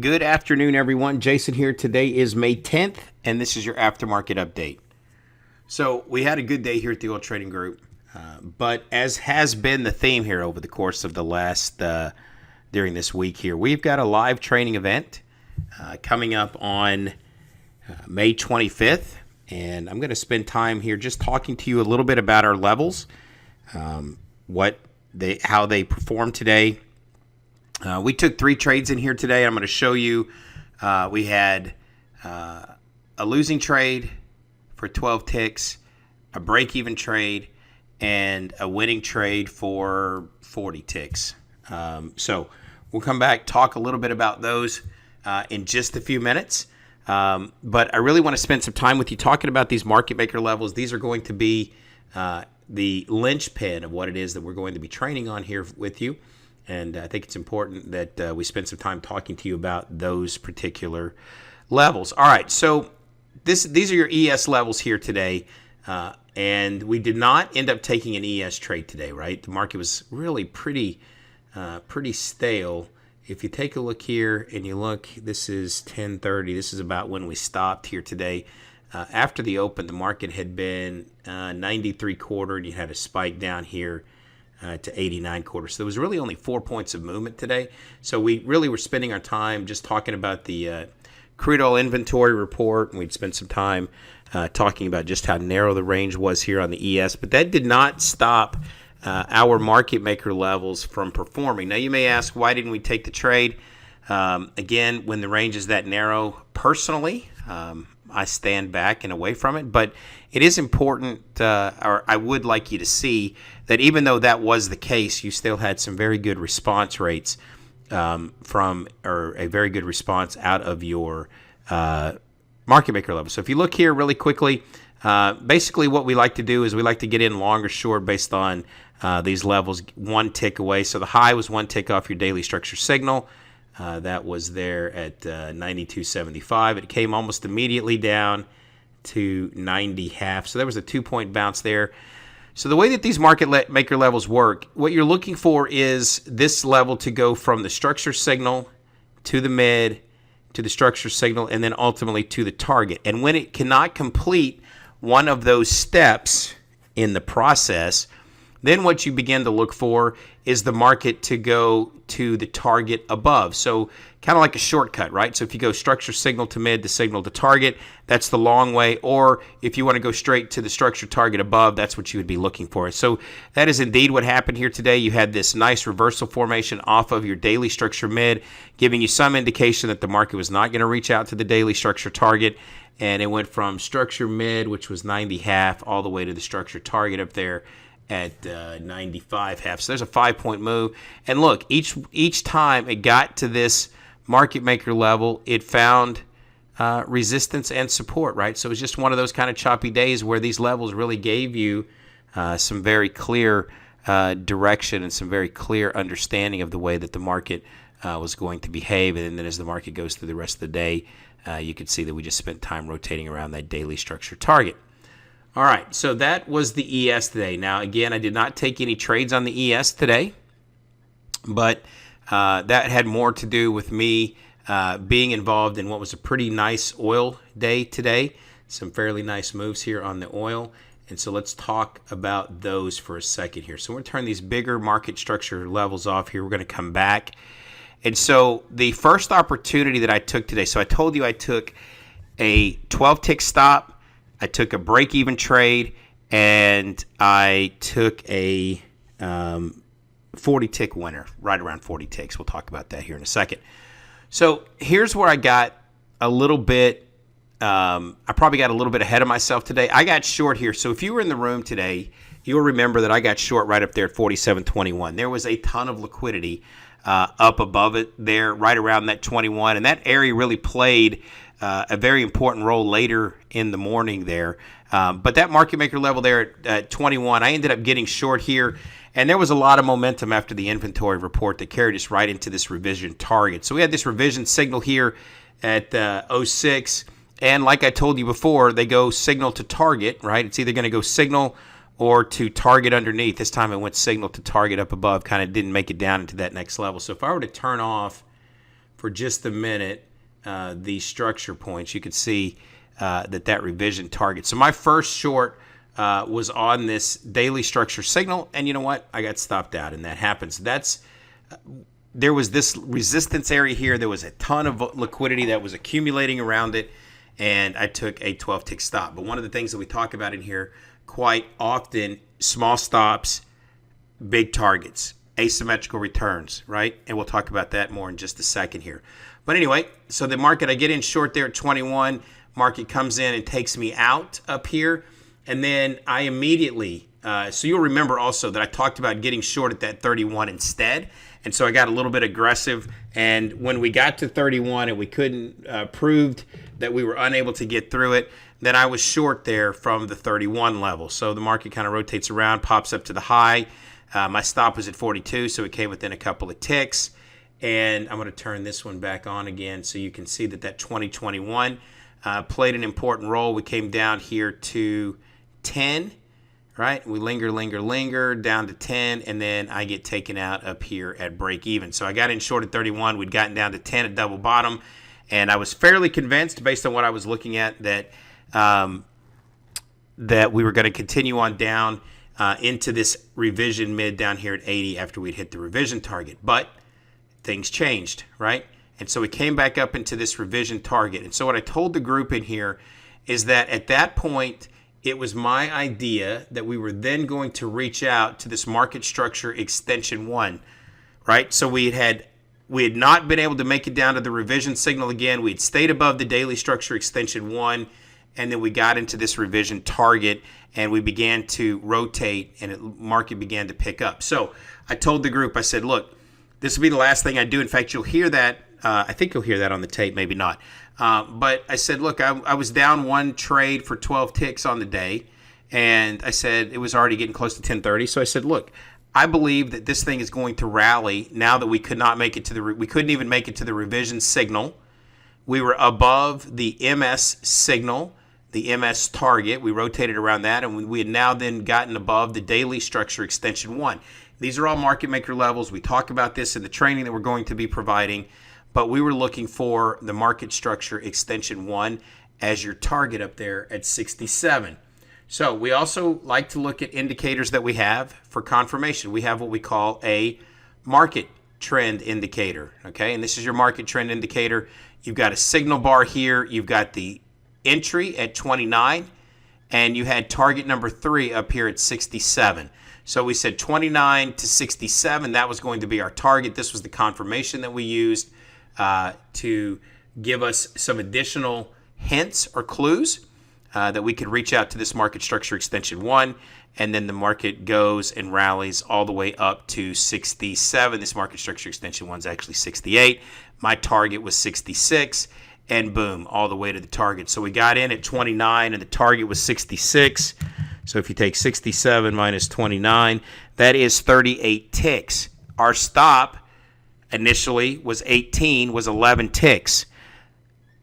Good afternoon, everyone. Jason here. Today is May 10th, and this is your aftermarket update. So we had a good day here at the Oil Trading Group, but as has been the theme here over the course of the last, during this week here, we've got a live training event coming up on May 25th, and I'm going to spend time here just talking to you a little bit about our levels, how they performed today. We took 3 trades in here today. I'm going to show you we had a losing trade for 12 ticks, a break-even trade, and a winning trade for 40 ticks. So we'll come back, talk a little bit about those in just a few minutes. But I really want to spend some time with you talking about these market maker levels. These are going to be the linchpin of what it is that we're going to be training on here with you. And I think it's important that we spend some time talking to you about those particular levels. All right, so these are your ES levels here today. And we did not end up taking an ES trade today, right? The market was really pretty stale. If you take a look here and you look, this is 10:30. This is about when we stopped here today. After the open, the market had been 93.25, and you had a spike down here to 89.25. So there was really only 4 points of movement today. So we really were spending our time just talking about the crude oil inventory report, and we'd spend some time talking about just how narrow the range was here on the ES. But that did not stop our market maker levels from performing. Now you may ask, why didn't we take the trade? Again, when the range is that narrow, personally, I stand back and away from it. But it is important, or I would like you to see that even though that was the case, you still had some very good response rates or a very good response out of your market maker level. So if you look here really quickly, basically what we like to do is we like to get in long or short based on these levels, 1 tick away. So the high was 1 tick off your daily structure signal. That was there at 92.75. It came almost immediately down to 90.5. So there was a 2-point bounce there. So the way that these market maker levels work, what you're looking for is this level to go from the structure signal to the mid, to the structure signal, and then ultimately to the target. And when it cannot complete one of those steps in the process, then what you begin to look for is the market to go to the target above. So kind of like a shortcut, right? So if you go structure signal to mid, the signal to target, that's the long way. Or if you want to go straight to the structure target above, that's what you would be looking for. So that is indeed what happened here today. You had this nice reversal formation off of your daily structure mid, giving you some indication that the market was not going to reach out to the daily structure target. And it went from structure mid, which was 90.5, all the way to the structure target up there at 95.5. So there's a 5-point move. And look, each time it got to this market maker level, it found resistance and support, right? So it was just one of those kind of choppy days where these levels really gave you some very clear direction and some very clear understanding of the way that the market was going to behave. And then as the market goes through the rest of the day, you could see that we just spent time rotating around that daily structure target. All right, so that was the ES today. Now, again, I did not take any trades on the ES today, but that had more to do with me being involved in what was a pretty nice oil day today. Some fairly nice moves here on the oil. And so let's talk about those for a second here. So we're going to turn these bigger market structure levels off here. We're going to come back. And so the first opportunity that I took today, so I told you I took a 12-tick stop, I took a break-even trade, and I took a 40-tick winner, right around 40 ticks. We'll talk about that here in a second. So here's where I got a little bit, I probably got a little bit ahead of myself today. I got short here. So if you were in the room today, you'll remember that I got short right up there at 47.21. There was a ton of liquidity up above it there, right around that 21, and that area really played a very important role later in the morning there. But that market maker level there at 21, I ended up getting short here. And there was a lot of momentum after the inventory report that carried us right into this revision target. So we had this revision signal here at 06. And like I told you before, they go signal to target, right? It's either going to go signal or to target underneath. This time it went signal to target up above, kind of didn't make it down into that next level. So if I were to turn off for just a minute these structure points, you can see that revision target. So my first short was on this daily structure signal, and you know what? I got stopped out, and that happens. There was this resistance area here. There was a ton of liquidity that was accumulating around it, and I took a 12-tick stop. But one of the things that we talk about in here quite often, small stops, big targets, asymmetrical returns, right? And we'll talk about that more in just a second here. But anyway, so the market, I get in short there at 21. Market comes in and takes me out up here. And then I immediately, so you'll remember also that I talked about getting short at that 31 instead. And so I got a little bit aggressive. And when we got to 31 and we couldn't proved that we were unable to get through it, then I was short there from the 31 level. So the market kind of rotates around, pops up to the high. My stop was at 42, so it came within a couple of ticks. And I'm going to turn this one back on again so you can see that 2021 played an important role. We came down here to 10, right? We linger down to 10, and then I get taken out up here at break even. So I got in short at 31. We'd gotten down to 10 at double bottom, and I was fairly convinced based on what I was looking at that we were going to continue on down into this revision mid down here at 80 after we'd hit the revision target. But things changed, right? And so we came back up into this revision target. And so what I told the group in here is that at that point, it was my idea that we were then going to reach out to this market structure extension 1, right? So we had not been able to make it down to the revision signal again. We had stayed above the daily structure extension 1, and then we got into this revision target, and we began to rotate, and the market began to pick up. So I told the group, I said, look, this will be the last thing I do. In fact, you'll hear that. I think you'll hear that on the tape, maybe not. But I said, look, I was down one trade for 12 ticks on the day, and I said it was already getting close to 10:30. So I said, look, I believe that this thing is going to rally now that we could not make it to we couldn't even make it to the revision signal. We were above the MS signal, the MS target. We rotated around that, and we had now then gotten above the daily structure extension 1. These are all market maker levels. We talk about this in the training that we're going to be providing, but we were looking for the market structure extension 1 as your target up there at 67. So we also like to look at indicators that we have for confirmation. We have what we call a market trend indicator, okay? And this is your market trend indicator. You've got a signal bar here. You've got the entry at 29, and you had target number 3 up here at 67. So we said 29 to 67, that was going to be our target. This was the confirmation that we used to give us some additional hints or clues that we could reach out to this market structure extension 1, and then the market goes and rallies all the way up to 67. This market structure extension 1 is actually 68. My target was 66, and boom, all the way to the target. So we got in at 29, and the target was 66. So if you take 67 minus 29, that is 38 ticks. Our stop initially was 18, was 11 ticks.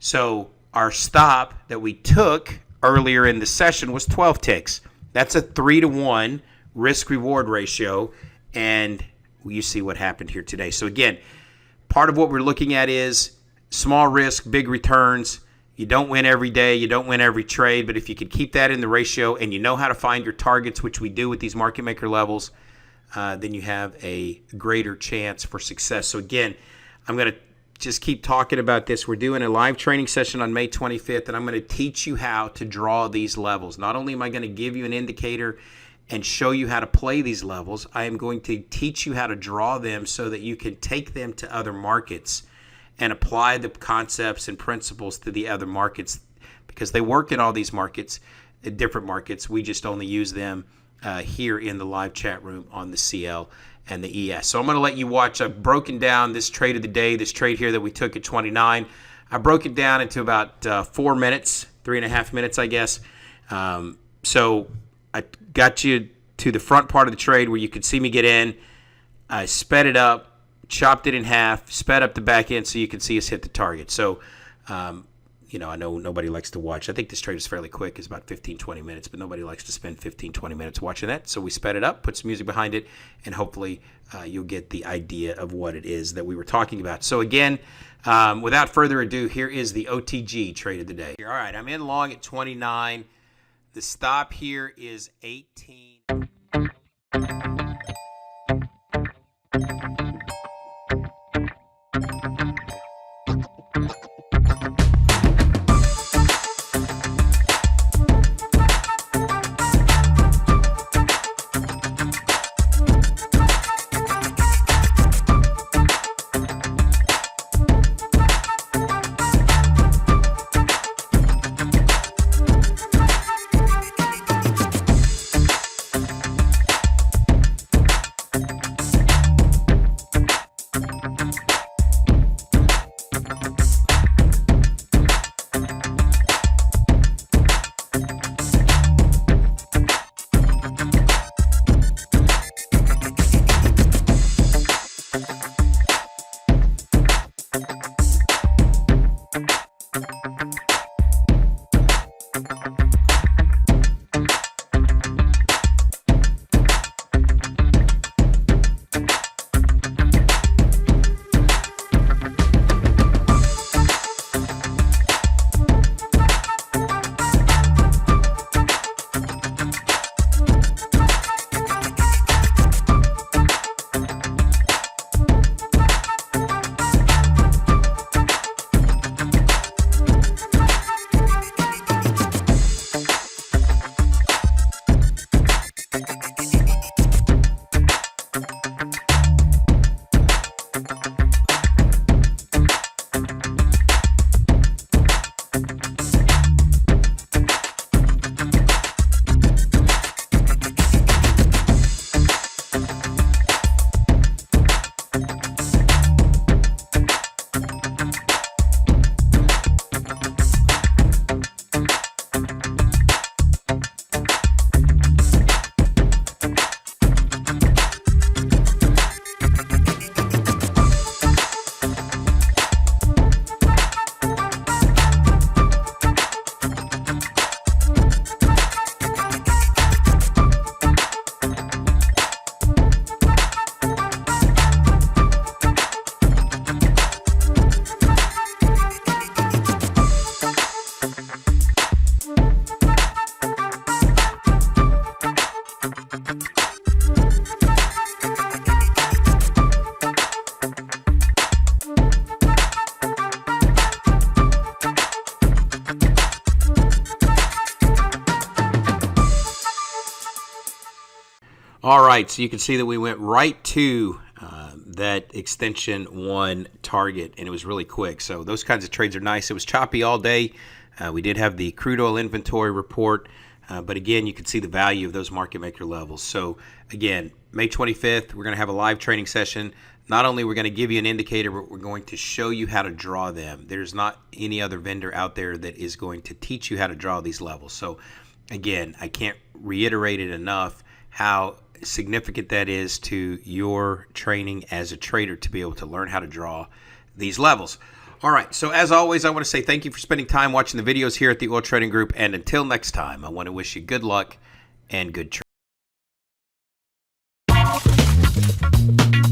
So our stop that we took earlier in the session was 12 ticks. That's a 3-to-1 risk-reward ratio, and you see what happened here today. So again, part of what we're looking at is small risk, big returns. You don't win every day, you don't win every trade, but if you could keep that in the ratio and you know how to find your targets, which we do with these market maker levels, then you have a greater chance for success. So again, I'm going to just keep talking about this. We're doing a live training session on May 25th, and I'm going to teach you how to draw these levels. Not only am I going to give you an indicator and show you how to play these levels, I am going to teach you how to draw them so that you can take them to other markets and apply the concepts and principles to the other markets, because they work in all these markets, different markets. We just only use them here in the live chat room on the CL and the ES. So I'm going to let you watch. I've broken down this trade of the day, this trade here that we took at 29. I broke it down into about 4 minutes, 3.5 minutes, I guess. So I got you to the front part of the trade where you could see me get in. I sped it up, chopped it in half, sped up the back end so you can see us hit the target. So, I know nobody likes to watch. I think this trade is fairly quick. It's about 15, 20 minutes, but nobody likes to spend 15, 20 minutes watching that. So we sped it up, put some music behind it, and hopefully you'll get the idea of what it is that we were talking about. So again, without further ado, here is the OTG trade of the day. All right, I'm in long at 29. The stop here is 18. All right, so you can see that we went right to that extension 1 target, and it was really quick. So those kinds of trades are nice. It was choppy all day. We did have the crude oil inventory report, but again, you can see the value of those market maker levels. So again, May 25th, we're going to have a live training session. Not only we're going to give you an indicator, but we're going to show you how to draw them. There's not any other vendor out there that is going to teach you how to draw these levels. So again, I can't reiterate it enough how significant that is to your training as a trader to be able to learn how to draw these levels. All right, so as always, I want to say thank you for spending time watching the videos here at the Oil Trading Group, and until next time, I want to wish you good luck and good trading.